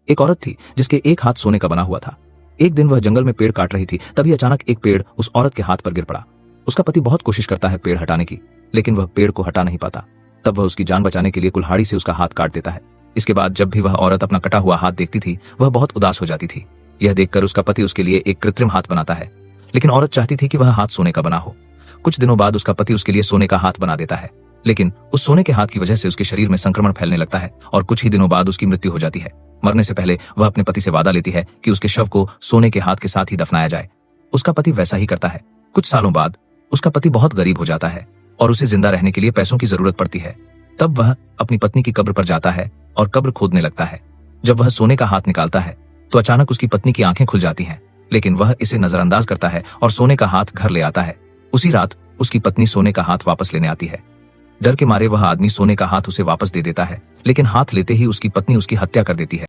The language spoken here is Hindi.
एक औरत थी जिसके एक हाथ सोने का बना हुआ था। एक दिन वह जंगल में पेड़ काट रही थी, तभी अचानक एक पेड़ उस औरत के हाथ पर गिर पड़ा। उसका पति बहुत कोशिश करता है पेड़ हटाने की, लेकिन वह पेड़ को हटा नहीं पाता। तब वह उसकी जान बचाने के लिए कुल्हाड़ी से उसका हाथ काट देता है। इसके बाद जब भी वह औरत अपना कटा हुआ हाथ देखती थी, वह बहुत उदास हो जाती थी। यह देखकर उसका पति उसके लिए एक कृत्रिम हाथ बनाता है, लेकिन औरत चाहती थी कि वह हाथ सोने का बना हो। कुछ दिनों बाद उसका पति उसके लिए सोने का हाथ बना देता है, लेकिन उस सोने के हाथ की वजह से उसके शरीर में संक्रमण फैलने लगता है और कुछ ही दिनों बाद उसकी मृत्यु हो जाती है। मरने से पहले वह अपने पति से वादा लेती है कि उसके शव को सोने के हाथ के साथ ही दफनाया जाए। उसका पति वैसा ही करता है। कुछ सालों बाद उसका पति बहुत गरीब हो जाता है और उसे जिंदा रहने के लिए पैसों की जरूरत पड़ती है। तब वह अपनी पत्नी की कब्र पर जाता है और कब्र खोदने लगता है। जब वह सोने का हाथ निकालता है तो अचानक उसकी पत्नी की आंखें खुल जाती हैं, लेकिन वह इसे नजरअंदाज करता है और सोने का हाथ घर ले आता है। उसी रात उसकी पत्नी सोने का हाथ वापस लेने आती है। डर के मारे वह आदमी सोने का हाथ उसे वापस दे देता है, लेकिन हाथ लेते ही उसकी पत्नी उसकी हत्या कर देती है।